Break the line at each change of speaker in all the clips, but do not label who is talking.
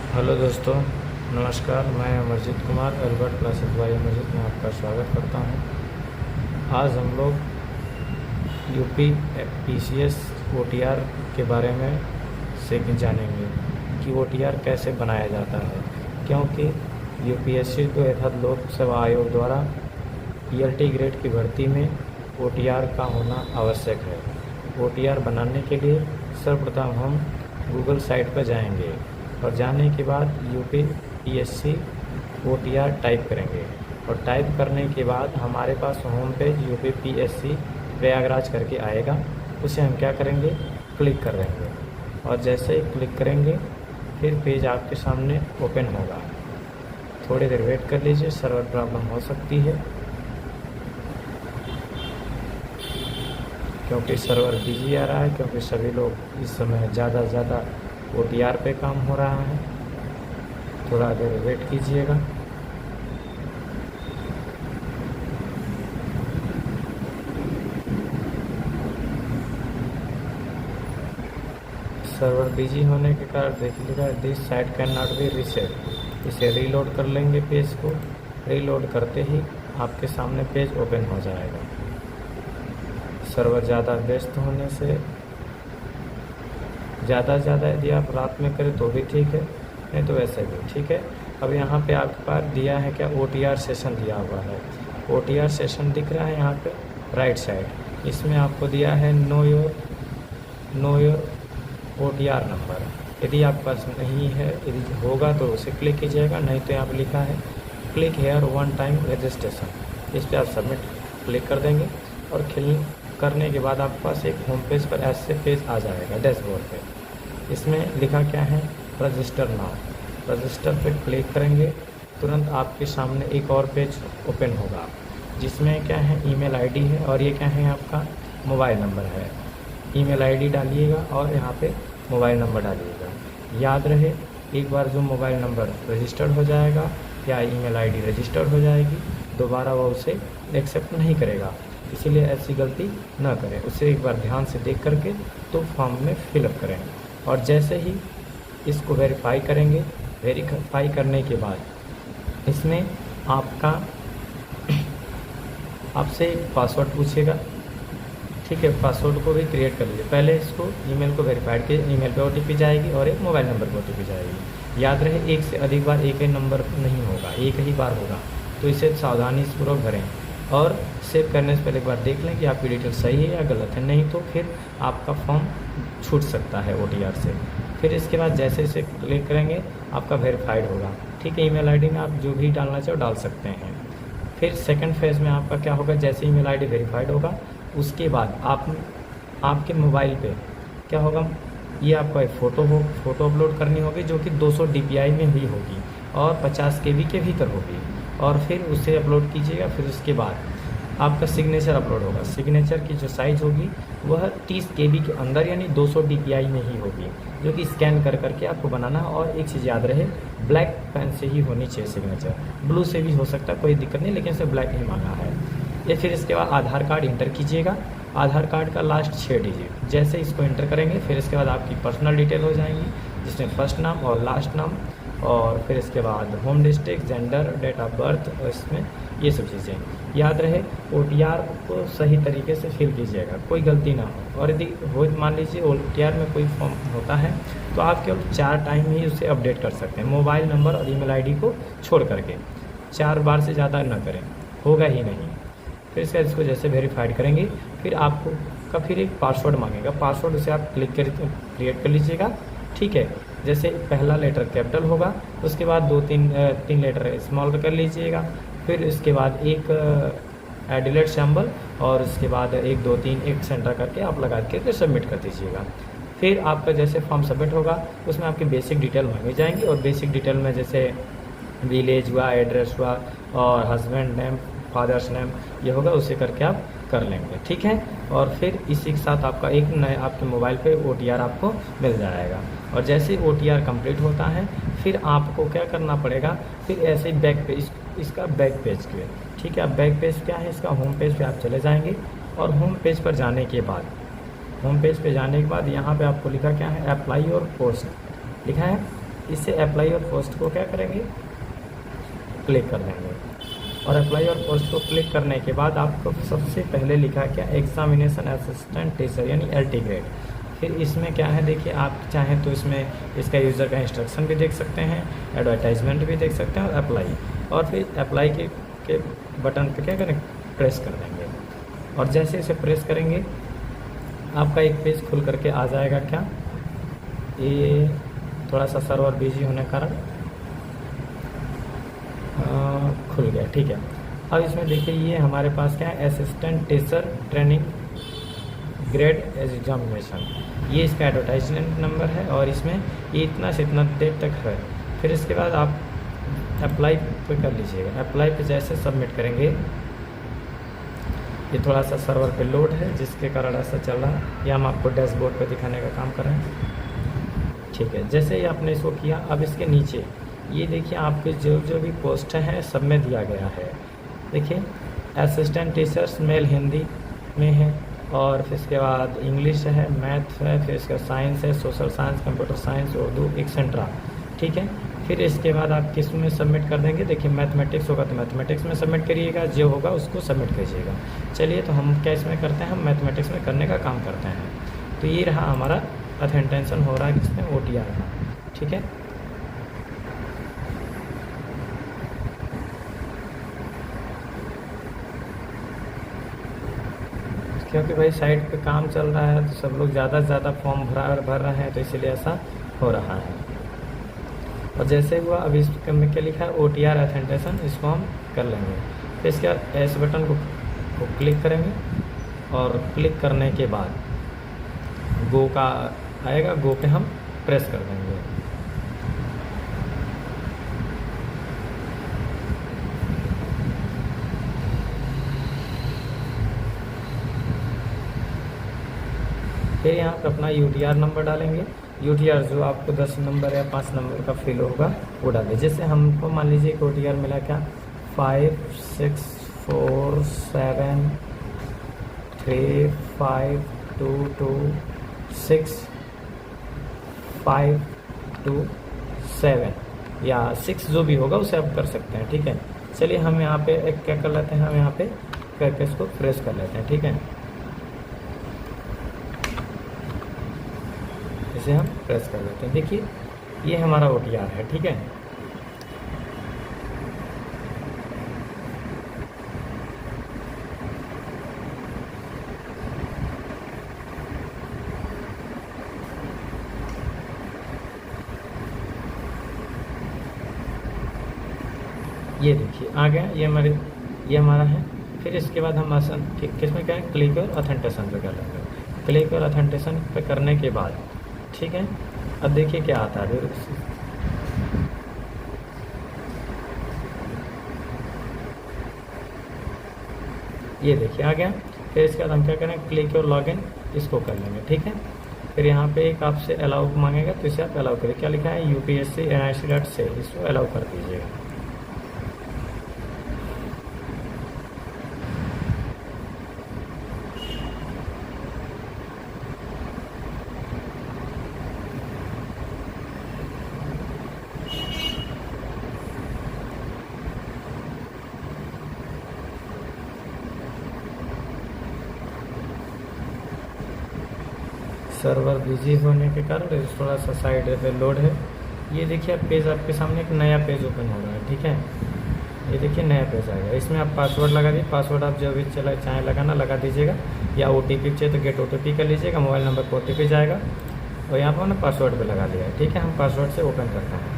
Hello दोस्तों, नमस्कार। मैं Amarjeet Kumar Albert classes bye Amarjeet में आपका स्वागत करता हूं। आज हम लोग यूपी पीसीएस ओटीआर के बारे में जानेंगे कि ओटीआर कैसे बनाया जाता है, क्योंकि यूपीएससी तो अर्थात लोक सेवा आयोग द्वारा पीएलटी ग्रेड की भर्ती में ओटीआर का होना आवश्यक है। ओटीआर बनाने के लिए सर्वप्रथम हम गूगल साइट पर जाएंगे और जाने के बाद यूपी पीएससी ओटीआर टाइप करेंगे और टाइप करने के बाद हमारे पास home page UP PSC Prayagraj करके आएगा। उसे हम क्या करेंगे, क्लिक कर देंगे और जैसे ही क्लिक करेंगे फिर पेज आपके सामने ओपन होगा। थोड़ी देर वेट कर लीजिए, सर्वर प्रॉब्लम हो सकती है क्योंकि सर्वर बिजी आ रहा है, क्योंकि सभी लोग इस समय ज़्यादा से ज़्यादा ओटीआर पे काम हो रहा है। थोड़ा देर वेट कीजिएगा। सर्वर बिजी होने के कारण देखिएगा this site can not be reset. इसे रीलोड कर लेंगे। पेज को रीलोड करते ही आपके सामने पेज ओपन हो जाएगा। सर्वर ज़्यादा व्यस्त होने से ज़्यादा से ज़्यादा यदि आप रात में करें तो भी ठीक है, नहीं तो वैसे भी ठीक है। अब यहाँ पे आपके पास दिया है क्या, ओटीआर सेशन दिया हुआ है। ओटीआर सेशन दिख रहा है यहाँ पे राइट साइड। इसमें आपको दिया है नो योर ओटीआर नंबर। यदि आपके पास नहीं है, यदि होगा तो उसे क्लिक कीजिएगा, नहीं तो यहाँ पर लिखा है click here one time registration. इस पर आप सबमिट क्लिक कर देंगे और करने के बाद आपके पास एक होम पेज पर ऐसे पेज आ जाएगा डैशबोर्ड पे। इसमें लिखा क्या है, रजिस्टर नाउ। रजिस्टर पे क्लिक करेंगे, तुरंत आपके सामने एक और पेज ओपन होगा जिसमें क्या है, ईमेल आईडी है और ये क्या है, आपका मोबाइल नंबर है। ईमेल आईडी डालिएगा और यहाँ पे मोबाइल नंबर डालिएगा। याद रहे, एक बार जो मोबाइल नंबर रजिस्टर्ड हो जाएगा या ईमेल आईडी रजिस्टर्ड हो जाएगी, दोबारा वो उसे एक्सेप्ट नहीं करेगा। इसीलिए ऐसी गलती न करें, उसे एक बार ध्यान से देख करके तो फॉर्म में फिलअप करें। और जैसे ही इसको वेरीफाई करेंगे, वेरीफाई करने के बाद इसमें आपसे एक पासवर्ड पूछेगा, ठीक है। पासवर्ड को भी क्रिएट कर लीजिए। पहले इसको ईमेल को वेरीफाइड के ईमेल पे ओटीपी जाएगी और एक मोबाइल नंबर पर ओटीपी जाएगी। याद रहे, एक से अधिक बार एक ही नंबर नहीं होगा, एक ही बार होगा, तो इसे सावधानीपूर्वक भरें और सेव करने से पहले एक बार देख लें कि आपकी डिटेल सही है या गलत है, नहीं तो फिर आपका फॉर्म छूट सकता है ओटीआर से। फिर इसके बाद जैसे इसे क्लिक करेंगे आपका वेरीफाइड होगा, ठीक है। ईमेल आईडी में आप जो भी डालना चाहो डाल सकते हैं। फिर सेकंड फेज़ में आपका क्या होगा, जैसे ईमेल आईडी वेरीफाइड होगा उसके बाद आपके मोबाइल पे क्या होगा, ये आपको एक फ़ोटो अपलोड करनी होगी जो कि 200 DPI में भी होगी और 50 KB के भीतर होगी। और फिर उसे अपलोड कीजिएगा। फिर उसके बाद आपका सिग्नेचर अपलोड होगा। सिग्नेचर की जो साइज़ होगी वह 30 KB के अंदर यानी 200 DPI में ही होगी, जो कि स्कैन कर करके आपको बनाना है। और एक चीज़ याद रहे, ब्लैक पेन से ही होनी चाहिए सिग्नेचर, ब्लू से भी हो सकता है, कोई दिक्कत नहीं, लेकिन इसे ब्लैक ही मांगा है ये। फिर इसके बाद आधार कार्ड इंटर कीजिएगा। आधार कार्ड का लास्ट 6 डिजिट जैसे इसको इंटर करेंगे, फिर इसके बाद आपकी पर्सनल डिटेल हो जाएंगी, जिसमें फर्स्ट नाम और लास्ट नाम, और फिर इसके बाद home district, gender, date of birth, इसमें ये सब चीज़ें। याद रहे, ओटीआर को सही तरीके से फिल कीजिएगा, कोई गलती ना हो। और यदि हो मान लीजिए ओटीआर में कोई फॉर्म होता है तो आप केवल 4 टाइम ही उसे अपडेट कर सकते हैं, मोबाइल नंबर और ईमेल आईडी को छोड़ करके। 4 बार से ज़्यादा ना करें, होगा ही नहीं। फिर इसको जैसे वेरीफाइड करेंगे फिर आपको फिर एक पासवर्ड मांगेगा। पासवर्ड उसे आप क्रिएट कर लीजिएगा, ठीक है। जैसे पहला लेटर कैपिटल होगा, उसके बाद 2-3 लेटर स्मॉल कर लीजिएगा, फिर इसके बाद एक एडिलेट सिंबल और उसके बाद 1-2-3 एक सेंटर करके आप लगा के सबमिट कर दीजिएगा। फिर आपका जैसे फॉर्म सबमिट होगा उसमें आपकी बेसिक डिटेल मांगी जाएंगी और बेसिक डिटेल में जैसे विलेज हुआ, एड्रेस हुआ और हस्बैंड नेम, फादर्स नेम, ये होगा, उसे करके आप कर लेंगे, ठीक है। और फिर इसी के साथ आपका एक नए आपके मोबाइल पे ओटीआर आपको मिल जाएगा। और जैसे ओटीआर कंप्लीट होता है फिर आपको क्या करना पड़ेगा, फिर ऐसे ही बैक पेज, इसका बैक पेज पे, ठीक है। अब बैक पेज क्या है इसका, होम पेज पे आप चले जाएंगे और होम पेज पर जाने के बाद यहाँ पे आपको लिखा क्या है, अप्लाई और पोस्ट लिखा है। इसे अप्लाई और पोस्ट को क्या करेंगे, क्लिक कर देंगे। और अप्लाई और पोस्ट को क्लिक करने के बाद आपको सबसे पहले लिखा क्या, एग्जामिनेशन असिस्टेंट टीचर यानी LT ग्रेड। फिर इसमें क्या है देखिए, आप चाहें तो इसमें इसका यूज़र का इंस्ट्रक्शन भी देख सकते हैं, एडवर्टाइजमेंट भी देख सकते हैं और अप्लाई। और फिर अप्लाई के बटन पे क्या करें, प्रेस कर देंगे। और जैसे इसे प्रेस करेंगे आपका एक पेज खुल करके आ जाएगा। क्या ये थोड़ा सा सर्वर बिजी होने के कारण खुल गया, ठीक है। अब इसमें देखिए ये हमारे पास क्या है, assistant teacher training grade examination, ये इसका एडवर्टाइजमेंट नंबर है और इसमें ये इतना से इतना देर तक है। फिर इसके बाद आप अप्लाई पे कर लीजिएगा। अप्लाई पे जैसे सबमिट करेंगे, ये थोड़ा सा सर्वर पे लोड है जिसके कारण ऐसा चल रहा है, या हम आपको डैशबोर्ड पे दिखाने का काम कर रहे हैं, ठीक है। जैसे ही आपने इसको किया, अब इसके नीचे ये देखिए आपके जो भी पोस्ट हैं सब में दिया गया है। देखिए असिस्टेंट टीचर्स मेल हिंदी में है, और फिर इसके बाद इंग्लिश है, मैथ है, फिर इसका साइंस है, social science, computer science, Urdu, etcetera, ठीक है। फिर इसके बाद आप किस में सबमिट कर देंगे, देखिए मैथमेटिक्स होगा तो मैथमेटिक्स में सबमिट करिएगा, जो होगा उसको सबमिट कीजिएगा। चलिए तो हम क्या इसमें करते हैं, हम मैथमेटिक्स में करने का काम करते हैं। तो ये रहा हमारा ऑथेंटिकेशन हो रहा है किसमें, OTR का, ठीक है। क्योंकि भाई साइट पे काम चल रहा है तो सब लोग ज़्यादा से ज़्यादा फॉर्म भर रहे हैं, तो इसीलिए ऐसा हो रहा है। और जैसे हुआ अभी इसमें क्या लिखा है, OTR ऑथेंटिकेशन, इसको हम कर लेंगे। फिर इसके बाद एस बटन को क्लिक करेंगे और क्लिक करने के बाद गो का आएगा, गो पे हम प्रेस कर देंगे। फिर यहाँ पे अपना UTR नंबर डालेंगे। UTR जो आपको 10 नंबर या 5 नंबर का फिल होगा वो डालें। जैसे हमको मान लीजिए कि OTR मिला क्या, 564732265227 या 6 जो भी होगा उसे आप कर सकते हैं, ठीक है। चलिए हम यहाँ पे एक क्या कर लेते हैं, हम यहाँ पे करके इसको प्रेस कर लेते हैं, ठीक है। इसे हम प्रेस कर देते हैं। देखिए ये हमारा OTR है, ठीक है। ये देखिए आ गया, ये हमारा है। फिर इसके बाद हम किसमें क्या है, क्लिक और ऑथेंटिकेशन पे कर लेंगे। क्लिक और ऑथेंटिकेशन पे करने के बाद, ठीक है, अब देखिए क्या आता है। ये देखिए आ गया। फिर इसके बाद हम क्या करें, क्लिक और लॉगिन इसको कर लेंगे, ठीक है। फिर यहाँ पे एक आपसे अलाउ मांगेगा तो इसे आप अलाउ करें। क्या लिखा है, UPSC NIC से, इसको अलाउ कर दीजिएगा। सर्वर बिजी होने के कारण थोड़ा सा साइड पे लोड है। ये देखिए आप पेज, आपके सामने एक नया पेज ओपन हो रहा है, ठीक है। ये देखिए नया पेज आएगा, इसमें आप पासवर्ड लगा दीजिए। पासवर्ड आप जो भी चाहें लगाना लगा दीजिएगा, या OTP चाहिए तो गेट OTP कर लीजिएगा, मोबाइल नंबर पर OTP जाएगा और यहाँ पर हमने पासवर्ड पे लगा दिया है, ठीक है। हम पासवर्ड से ओपन करते हैं।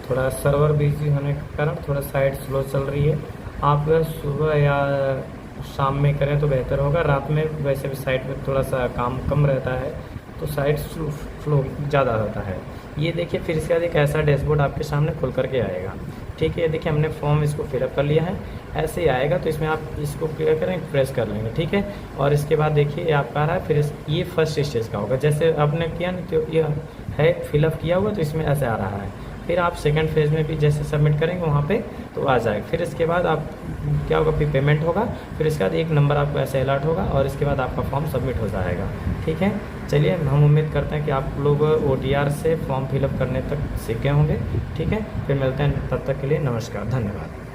थोड़ा सर्वर बिजी होने के कारण थोड़ा साइट स्लो चल रही है। आप सुबह या शाम में करें तो बेहतर होगा। रात में वैसे भी साइट में थोड़ा सा काम कम रहता है तो साइट फ्लो ज़्यादा रहता है। ये देखिए फिर इसके बाद एक ऐसा डैशबोर्ड आपके सामने खुल करके आएगा। ठीक है, ये देखिए हमने फॉर्म इसको फिलअप कर लिया है, ऐसे ही आएगा। तो इसमें आप इसको क्या करें, प्रेस कर लेंगे। ठीक है, और इसके बाद देखिए ये आपका आ रहा है, फिर ये फर्स्ट स्टेज का होगा। जैसे आपने किया ना, तो ये है फिलअप किया हुआ, तो इसमें ऐसे आ रहा है। फिर आप सेकंड फेज़ में भी जैसे सबमिट करेंगे वहाँ पे तो आ जाएगा। फिर इसके बाद आप क्या होगा, फिर पेमेंट होगा, फिर इसके बाद एक नंबर आपको ऐसे अलर्ट होगा और इसके बाद आपका फॉर्म सबमिट हो जाएगा। ठीक है, चलिए हम उम्मीद करते हैं कि आप लोग OTR से फॉर्म फिलअप करने तक सीख गए होंगे। ठीक है, फिर मिलते हैं, तब तक के लिए नमस्कार, धन्यवाद।